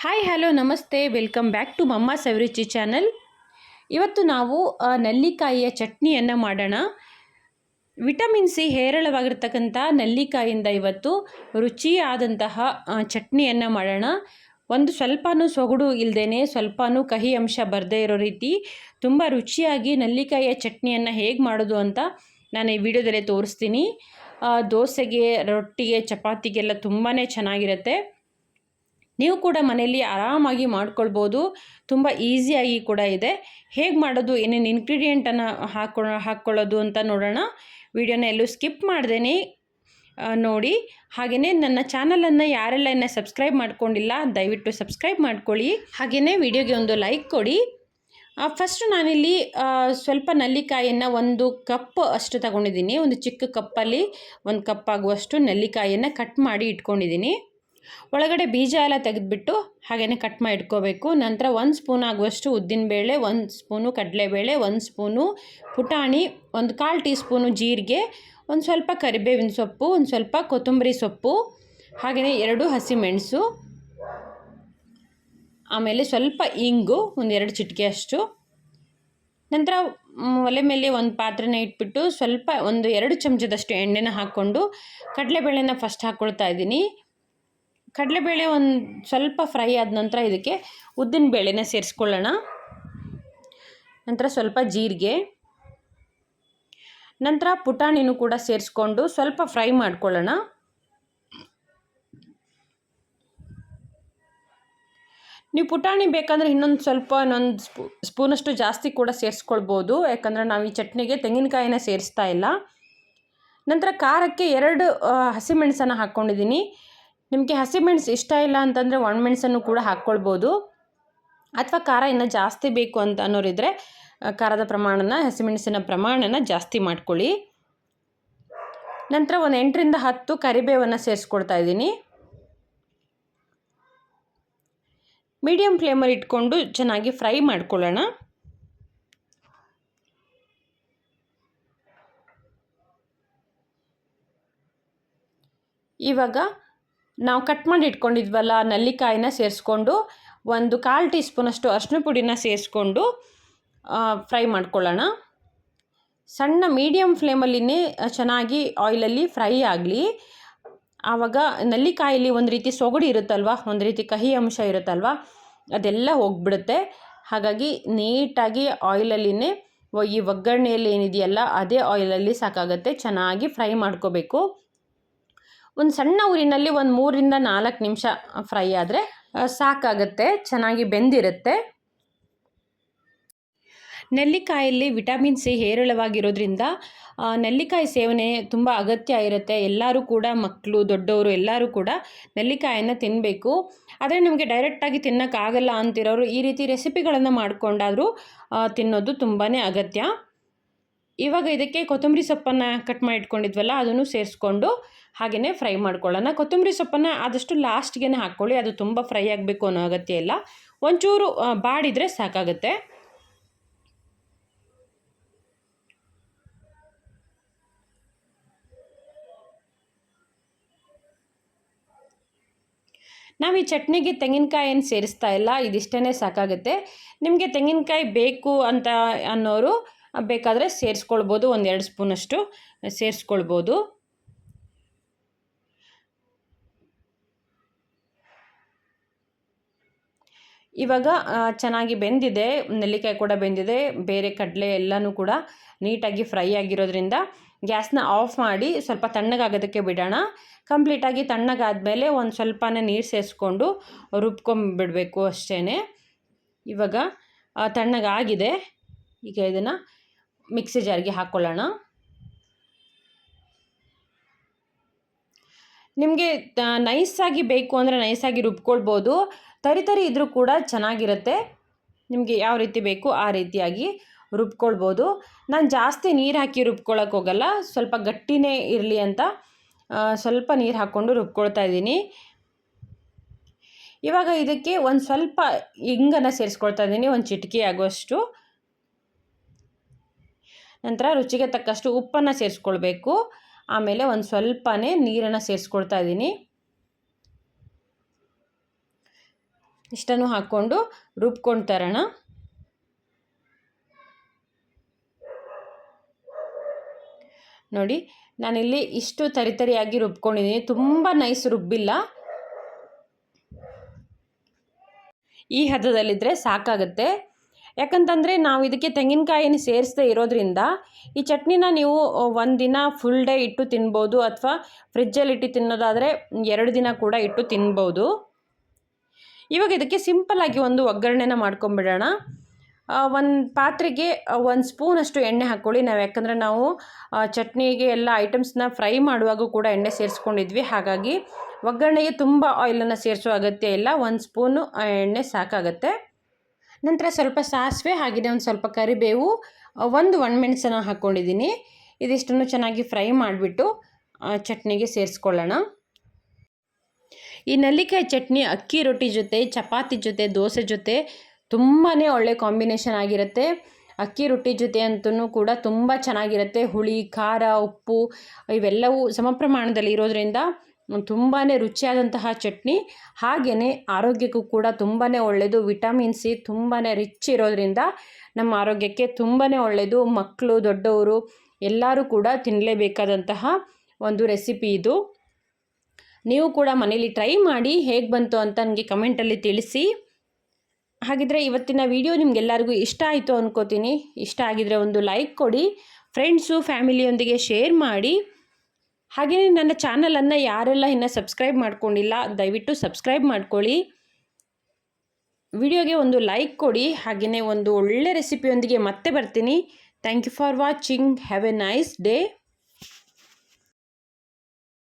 Hi hello ನಮಸ್ತೆ welcome back to Mamma's ಅಭಿರುಚಿ channel. ಇವತ್ತು ನಾವು ನೆಲ್ಲಿಕಾಯಿಯ ಚಟ್ನಿಯನ್ನು ಮಾಡೋಣ. ವಿಟಮಿನ್ ಸಿ ಹೇರಳವಾಗಿರ್ತಕ್ಕಂಥ ನೆಲ್ಲಿಕಾಯಿಂದ ಇವತ್ತು ರುಚಿಯಾದಂತಹ ಚಟ್ನಿಯನ್ನು ಮಾಡೋಣ. ಒಂದು ಸ್ವಲ್ಪನೂ ಸೊಗಡು ಇಲ್ಲದೇ ಸ್ವಲ್ಪನೂ ಕಹಿ ಅಂಶ ಬರದೇ ಇರೋ ರೀತಿ ತುಂಬ ರುಚಿಯಾಗಿ ನೆಲ್ಲಿಕಾಯಿಯ ಚಟ್ನಿಯನ್ನು ಹೇಗೆ ಮಾಡೋದು ಅಂತ ನಾನು ಈ ವಿಡಿಯೋದಲ್ಲೇ ತೋರಿಸ್ತೀನಿ. ದೋಸೆಗೆ, ರೊಟ್ಟಿಗೆ, ಚಪಾತಿಗೆಲ್ಲ ತುಂಬಾ ಚೆನ್ನಾಗಿರುತ್ತೆ. ನೀವು ಕೂಡ ಮನೆಯಲ್ಲಿ ಆರಾಮಾಗಿ ಮಾಡ್ಕೊಳ್ಬೋದು. ತುಂಬ ಈಸಿಯಾಗಿ ಕೂಡ ಇದೆ. ಹೇಗೆ ಮಾಡೋದು, ಏನೇನು ಇಂಗ್ರೀಡಿಯೆಂಟನ್ನು ಹಾಕ್ಕೊಳ್ಳೋದು ಅಂತ ನೋಡೋಣ. ವಿಡಿಯೋನ ಎಲ್ಲೂ ಸ್ಕಿಪ್ ಮಾಡ್ದೇನೆ ನೋಡಿ. ಹಾಗೆಯೇ ನನ್ನ ಚಾನಲನ್ನು ಯಾರೆಲ್ಲ ಇನ್ನೂ ಸಬ್ಸ್ಕ್ರೈಬ್ ಮಾಡ್ಕೊಂಡಿಲ್ಲ ದಯವಿಟ್ಟು ಸಬ್ಸ್ಕ್ರೈಬ್ ಮಾಡ್ಕೊಳ್ಳಿ. ಹಾಗೆಯೇ ವಿಡಿಯೋಗೆ ಒಂದು ಲೈಕ್ ಕೊಡಿ. ಫಸ್ಟು ನಾನಿಲ್ಲಿ ಸ್ವಲ್ಪ ನೆಲ್ಲಿಕಾಯನ್ನು 1 ಕಪ್ ಅಷ್ಟು ತಗೊಂಡಿದ್ದೀನಿ. ಒಂದು ಚಿಕ್ಕ ಕಪ್ಪಲ್ಲಿ 1 ಕಪ್ ಆಗುವಷ್ಟು ನೆಲ್ಲಿಕಾಯನ್ನು ಕಟ್ ಮಾಡಿ ಇಟ್ಕೊಂಡಿದ್ದೀನಿ. ಒಳಗಡೆ ಬೀಜ ಎಲ್ಲ ತೆಗೆದುಬಿಟ್ಟು ಹಾಗೆಯೇ ಕಟ್ ಮಾಡಿ ಇಟ್ಕೋಬೇಕು. ನಂತರ 1 ಸ್ಪೂನ್ ಆಗುವಷ್ಟು ಉದ್ದಿನಬೇಳೆ, 1 ಸ್ಪೂನು ಕಡಲೆಬೇಳೆ, 1 ಸ್ಪೂನು ಪುಟಾಣಿ, 1/4 ಟೀ ಸ್ಪೂನು ಜೀರಿಗೆ, ಒಂದು ಸ್ವಲ್ಪ ಕರಿಬೇವಿನ ಸೊಪ್ಪು, ಒಂದು ಸ್ವಲ್ಪ ಕೊತ್ತಂಬರಿ ಸೊಪ್ಪು, ಹಾಗೆಯೇ 2 ಹಸಿಮೆಣಸು, ಆಮೇಲೆ ಸ್ವಲ್ಪ ಇಂಗು, ಒಂದು 2 ಚಿಟಿಕೆ ಅಷ್ಟು. ನಂತರ ಒಲೆ ಮೇಲೆ ಒಂದು ಪಾತ್ರೆನ ಇಟ್ಬಿಟ್ಟು ಸ್ವಲ್ಪ ಒಂದು 2 ಚಮಚದಷ್ಟು ಎಣ್ಣೆನ ಹಾಕ್ಕೊಂಡು ಕಡಲೆಬೇಳೆನ ಫಸ್ಟ್ ಹಾಕ್ಕೊಳ್ತಾ ಇದ್ದೀನಿ. ಕಡಲೆಬೇಳೆ ಒಂದು ಸ್ವಲ್ಪ ಫ್ರೈ ಆದ ನಂತರ ಇದಕ್ಕೆ ಉದ್ದಿನ ಬೇಳೆನ ಸೇರಿಸ್ಕೊಳ್ಳೋಣ. ನಂತರ ಸ್ವಲ್ಪ ಜೀರಿಗೆ, ನಂತರ ಪುಟಾಣಿನೂ ಕೂಡ ಸೇರಿಸ್ಕೊಂಡು ಸ್ವಲ್ಪ ಫ್ರೈ ಮಾಡ್ಕೊಳ್ಳೋಣ. ನೀವು ಪುಟಾಣಿ ಬೇಕಂದರೆ ಇನ್ನೊಂದು ಸ್ಪೂನಷ್ಟು ಜಾಸ್ತಿ ಕೂಡ ಸೇರಿಸ್ಕೊಳ್ಬೋದು. ಯಾಕಂದರೆ ನಾವು ಈ ಚಟ್ನಿಗೆ ತೆಂಗಿನಕಾಯಿನ ಸೇರಿಸ್ತಾ ಇಲ್ಲ. ನಂತರ ಖಾರಕ್ಕೆ 2 ಹಸಿಮೆಣಸನ್ನು ಹಾಕ್ಕೊಂಡಿದ್ದೀನಿ. ನಿಮಗೆ ಹಸಿಮೆಣಸು ಇಷ್ಟ ಇಲ್ಲ ಅಂತಂದರೆ ಒಣಮೆಣಸನ್ನು ಕೂಡ ಹಾಕ್ಕೊಳ್ಬೋದು. ಅಥವಾ ಖಾರ ಇನ್ನೂ ಜಾಸ್ತಿ ಬೇಕು ಅಂತ ಅನ್ನೋರಿದ್ದರೆ ಖಾರದ ಪ್ರಮಾಣನ, ಹಸಿಮೆಣಸಿನ ಪ್ರಮಾಣನ ಜಾಸ್ತಿ ಮಾಡ್ಕೊಳ್ಳಿ. ನಂತರ ಒಂದು 8 ರಿಂದ 10 ಕರಿಬೇವನ್ನು ಸೇರಿಸ್ಕೊಳ್ತಾ ಇದ್ದೀನಿ. ಮೀಡಿಯಮ್ ಫ್ಲೇಮಲ್ಲಿ ಇಟ್ಕೊಂಡು ಚೆನ್ನಾಗಿ ಫ್ರೈ ಮಾಡ್ಕೊಳ್ಳೋಣ. ಇವಾಗ ನಾವು ಕಟ್ ಮಾಡಿ ಇಟ್ಕೊಂಡಿದ್ವಲ್ಲ ನೆಲ್ಲಿಕಾಯಿನ ಸೇರಿಸ್ಕೊಂಡು 1/4 ಟೀ ಸ್ಪೂನಷ್ಟು ಅರಿಶಿನ ಪುಡಿನ ಸೇರಿಸ್ಕೊಂಡು ಫ್ರೈ ಮಾಡ್ಕೊಳ್ಳೋಣ. ಸಣ್ಣ ಮೀಡಿಯಮ್ ಫ್ಲೇಮಲ್ಲಿನೇ ಚೆನ್ನಾಗಿ ಆಯಿಲಲ್ಲಿ ಫ್ರೈ ಆಗಲಿ. ಆವಾಗ ನೆಲ್ಲಿಕಾಯಲ್ಲಿ ಒಂದು ರೀತಿ ಸೊಗಡು ಇರುತ್ತಲ್ವ, ಒಂದು ರೀತಿ ಕಹಿ ಅಂಶ ಇರುತ್ತಲ್ವ, ಅದೆಲ್ಲ ಹೋಗ್ಬಿಡುತ್ತೆ. ಹಾಗಾಗಿ ನೀಟಾಗಿ ಆಯಿಲಲ್ಲಿನೇ ಈ ಒಗ್ಗರಣೆಯಲ್ಲಿ ಏನಿದೆಯಲ್ಲ ಅದೇ ಆಯಿಲಲ್ಲಿ ಸಾಕಾಗುತ್ತೆ. ಚೆನ್ನಾಗಿ ಫ್ರೈ ಮಾಡ್ಕೋಬೇಕು. ಒಂದು ಸಣ್ಣ ಊರಿನಲ್ಲಿ ಒಂದು 3 ರಿಂದ 4 ನಿಮಿಷ ಫ್ರೈ ಆದರೆ ಸಾಕಾಗುತ್ತೆ, ಚೆನ್ನಾಗಿ ಬೆಂದಿರುತ್ತೆ. ನೆಲ್ಲಿಕಾಯಲ್ಲಿ ವಿಟಮಿನ್ ಸಿ ಹೇರಳವಾಗಿರೋದ್ರಿಂದ ನೆಲ್ಲಿಕಾಯಿ ಸೇವನೆ ತುಂಬ ಅಗತ್ಯ ಇರುತ್ತೆ. ಎಲ್ಲರೂ ಕೂಡ, ಮಕ್ಕಳು, ದೊಡ್ಡವರು ಎಲ್ಲರೂ ಕೂಡ ನೆಲ್ಲಿಕಾಯನ್ನು ತಿನ್ನಬೇಕು. ಆದರೆ ನಮಗೆ ಡೈರೆಕ್ಟಾಗಿ ತಿನ್ನೋಕ್ಕಾಗಲ್ಲ ಅಂತಿರೋರು ಈ ರೀತಿ ರೆಸಿಪಿಗಳನ್ನು ಮಾಡಿಕೊಂಡಾದರೂ ತಿನ್ನೋದು ತುಂಬಾ ಅಗತ್ಯ. ಇವಾಗ ಇದಕ್ಕೆ ಕೊತ್ತಂಬರಿ ಸೊಪ್ಪನ್ನು ಕಟ್ ಮಾಡಿ ಇಟ್ಕೊಂಡಿದ್ವಲ್ಲ ಅದನ್ನು ಸೇರಿಸ್ಕೊಂಡು ಹಾಗೆಯೇ ಫ್ರೈ ಮಾಡ್ಕೊಳ್ಳೋಣ. ಕೊತ್ತಂಬರಿ ಸೊಪ್ಪನ್ನು ಆದಷ್ಟು ಲಾಸ್ಟ್ಗೆ ಹಾಕ್ಕೊಳ್ಳಿ. ಅದು ತುಂಬ ಫ್ರೈ ಆಗಬೇಕು ಅನ್ನೋ ಅಗತ್ಯ ಇಲ್ಲ, ಒಂಚೂರು ಬಾಡಿದರೆ ಸಾಕಾಗುತ್ತೆ. ನಾವು ಈ ಚಟ್ನಿಗೆ ತೆಂಗಿನಕಾಯಿ ಏನು ಸೇರಿಸ್ತಾ ಇಲ್ಲ, ಇದಿಷ್ಟೇ ಸಾಕಾಗುತ್ತೆ. ನಿಮಗೆ ತೆಂಗಿನಕಾಯಿ ಬೇಕು ಅಂತ ಅನ್ನೋರು ಬೇಕಾದರೆ ಸೇರಿಸ್ಕೊಳ್ಬೋದು, 1-2 ಸ್ಪೂನಷ್ಟು ಸೇರಿಸ್ಕೊಳ್ಬೋದು. ಇವಾಗ ಚೆನ್ನಾಗಿ ಬೆಂದಿದೆ, ನೆಲ್ಲಿಕಾಯಿ ಕೂಡ ಬೆಂದಿದೆ, ಬೇರೆ ಕಡಲೆ ಎಲ್ಲನೂ ಕೂಡ ನೀಟಾಗಿ ಫ್ರೈ ಆಗಿರೋದ್ರಿಂದ ಗ್ಯಾಸ್ನ ಆಫ್ ಮಾಡಿ ಸ್ವಲ್ಪ ತಣ್ಣಗಾಗೋದಕ್ಕೆ ಬಿಡೋಣ. ಕಂಪ್ಲೀಟಾಗಿ ತಣ್ಣಗಾದಮೇಲೆ ಒಂದು ಸ್ವಲ್ಪನೇ ನೀರು ಸೇರಿಸ್ಕೊಂಡು ರುಬ್ಕೊಂಬಿಡಬೇಕು ಅಷ್ಟೇ. ಇವಾಗ ತಣ್ಣಗಾಗಿದೆ. ಈಗ ಇದನ್ನು ಮಿಕ್ಸಿ ಜಾರ್ಗೆ ಹಾಕ್ಕೊಳ್ಳೋಣ. ನಿಮಗೆ ನೈಸಾಗಿ ಬೇಕು ಅಂದರೆ ನೈಸಾಗಿ ರುಬ್ಕೊಳ್ಬೋದು. ತರಿ ಇದ್ದರೂ ಕೂಡ ಚೆನ್ನಾಗಿರುತ್ತೆ. ನಿಮಗೆ ಯಾವ ರೀತಿ ಬೇಕು ಆ ರೀತಿಯಾಗಿ ರುಬ್ಕೊಳ್ಬೋದು. ನಾನು ಜಾಸ್ತಿ ನೀರು ಹಾಕಿ ರುಬ್ಕೊಳ್ಳೋಕೆ ಹೋಗಲ್ಲ, ಸ್ವಲ್ಪ ಗಟ್ಟಿನೇ ಇರಲಿ ಅಂತ ಸ್ವಲ್ಪ ನೀರು ಹಾಕ್ಕೊಂಡು ರುಬ್ಕೊಳ್ತಾ ಇದ್ದೀನಿ. ಇವಾಗ ಇದಕ್ಕೆ ಒಂದು ಸ್ವಲ್ಪ ಇಂಗನ್ನು ಸೇರಿಸ್ಕೊಳ್ತಾ ಇದ್ದೀನಿ, ಒಂದು ಚಿಟಿಕೆ ಆಗುವಷ್ಟು. ನಂತರ ರುಚಿಗೆ ತಕ್ಕಷ್ಟು ಉಪ್ಪನ್ನು ಸೇರಿಸ್ಕೊಳ್ಬೇಕು. ಆಮೇಲೆ ಒಂದು ಸ್ವಲ್ಪನೇ ನೀರನ್ನು ಸೇರಿಸ್ಕೊಳ್ತಾ ಇದ್ದೀನಿ. ಇಷ್ಟನ್ನು ಹಾಕ್ಕೊಂಡು ರುಬ್ಕೊಂಡು ತರೋಣ. ನೋಡಿ ನಾನಿಲ್ಲಿ ಇಷ್ಟು ತರಿತರಿಯಾಗಿ ರುಬ್ಕೊಂಡಿದ್ದೀನಿ, ತುಂಬ ನೈಸ್ ರುಬ್ಬಿಲ್ಲ. ಈ ಹದದಲ್ಲಿದ್ದರೆ ಸಾಕಾಗುತ್ತೆ. ಯಾಕಂತಂದರೆ ನಾವು ಇದಕ್ಕೆ ತೆಂಗಿನಕಾಯಿಯನ್ನು ಸೇರಿಸದೇ ಇರೋದ್ರಿಂದ ಈ ಚಟ್ನಿನ ನೀವು ಒಂದಿನ ಫುಲ್ ಡೇ ಇಟ್ಟು ತಿನ್ಬೋದು, ಅಥವಾ ಫ್ರಿಜ್ಜಲ್ಲಿ ಇಟ್ಟು ತಿನ್ನೋದಾದರೆ 2 ದಿನ ಕೂಡ ಇಟ್ಟು ತಿನ್ಬೋದು. ಇವಾಗ ಇದಕ್ಕೆ ಸಿಂಪಲ್ಲಾಗಿ ಒಂದು ಒಗ್ಗರಣೆನ ಮಾಡ್ಕೊಂಬಿಡೋಣ. ಒಂದು ಪಾತ್ರೆಗೆ 1 ಸ್ಪೂನಷ್ಟು ಎಣ್ಣೆ ಹಾಕ್ಕೊಳ್ಳಿ. ಯಾಕಂದರೆ ನಾವು ಚಟ್ನಿಗೆ ಎಲ್ಲ ಐಟಮ್ಸ್ನ ಫ್ರೈ ಮಾಡುವಾಗ ಕೂಡ ಎಣ್ಣೆ ಸೇರಿಸ್ಕೊಂಡಿದ್ವಿ, ಹಾಗಾಗಿ ಒಗ್ಗರಣೆಗೆ ತುಂಬ ಆಯಿಲನ್ನು ಸೇರಿಸೋ ಅಗತ್ಯ ಇಲ್ಲ. 1 ಸ್ಪೂನು ಎಣ್ಣೆ ಸಾಕಾಗತ್ತೆ. ನಂತರ ಸ್ವಲ್ಪ ಸಾಸಿವೆ, ಹಾಗೆಯೇ ಒಂದು ಸ್ವಲ್ಪ ಕರಿಬೇವು, ಒಂದು ಒಣಮೆಣಸನ್ನು ಹಾಕ್ಕೊಂಡಿದ್ದೀನಿ. ಇದಿಷ್ಟನ್ನು ಚೆನ್ನಾಗಿ ಫ್ರೈ ಮಾಡಿಬಿಟ್ಟು ಚಟ್ನಿಗೆ ಸೇರಿಸ್ಕೊಳ್ಳೋಣ. ಈ ನೆಲ್ಲಿಕಾಯಿ ಚಟ್ನಿ ಅಕ್ಕಿ ರೊಟ್ಟಿ ಜೊತೆ, ಚಪಾತಿ ಜೊತೆ, ದೋಸೆ ಜೊತೆ ತುಂಬಾ ಒಳ್ಳೆ ಕಾಂಬಿನೇಷನ್ ಆಗಿರುತ್ತೆ. ಅಕ್ಕಿ ರೊಟ್ಟಿ ಜೊತೆ ಅಂತೂ ಕೂಡ ತುಂಬ ಚೆನ್ನಾಗಿರುತ್ತೆ. ಹುಳಿ, ಖಾರ, ಉಪ್ಪು ಇವೆಲ್ಲವೂ ಸಮ ಪ್ರಮಾಣದಲ್ಲಿ ಇರೋದ್ರಿಂದ ತುಂಬಾ ರುಚಿಯಾದಂತಹ ಚಟ್ನಿ. ಹಾಗೆಯೇ ಆರೋಗ್ಯಕ್ಕೂ ಕೂಡ ತುಂಬಾ ಒಳ್ಳೆಯದು. ವಿಟಮಿನ್ ಸಿ ತುಂಬಾ ರಿಚ್ ಇರೋದ್ರಿಂದ ನಮ್ಮ ಆರೋಗ್ಯಕ್ಕೆ ತುಂಬಾ ಒಳ್ಳೆಯದು. ಮಕ್ಕಳು, ದೊಡ್ಡವರು ಎಲ್ಲರೂ ಕೂಡ ತಿನ್ನಲೇಬೇಕಾದಂತಹ ಒಂದು ರೆಸಿಪಿ ಇದು. ನೀವು ಕೂಡ ಮನೇಲಿ ಟ್ರೈ ಮಾಡಿ ಹೇಗೆ ಬಂತು ಅಂತ ನನಗೆ ಕಮೆಂಟಲ್ಲಿ ತಿಳಿಸಿ. ಹಾಗಿದ್ರೆ ಇವತ್ತಿನ ವಿಡಿಯೋ ನಿಮಗೆಲ್ಲರಿಗೂ ಇಷ್ಟ ಆಯಿತು ಅಂದ್ಕೋತೀನಿ. ಇಷ್ಟ ಆಗಿದರೆ ಒಂದು ಲೈಕ್ ಕೊಡಿ, ಫ್ರೆಂಡ್ಸು ಫ್ಯಾಮಿಲಿಯೊಂದಿಗೆ ಶೇರ್ ಮಾಡಿ. ಹಾಗೆಯೇ ನನ್ನ ಚಾನಲನ್ನು ಯಾರೆಲ್ಲ ಇನ್ನೂ ಸಬ್ಸ್ಕ್ರೈಬ್ ಮಾಡ್ಕೊಂಡಿಲ್ಲ ದಯವಿಟ್ಟು ಸಬ್ಸ್ಕ್ರೈಬ್ ಮಾಡ್ಕೊಳ್ಳಿ. ವಿಡಿಯೋಗೆ ಒಂದು ಲೈಕ್ ಕೊಡಿ. ಹಾಗೆಯೇ ಒಂದು ಒಳ್ಳೆ ರೆಸಿಪಿಯೊಂದಿಗೆ ಮತ್ತೆ ಬರ್ತೀನಿ. Thank you for watching. Have a nice day.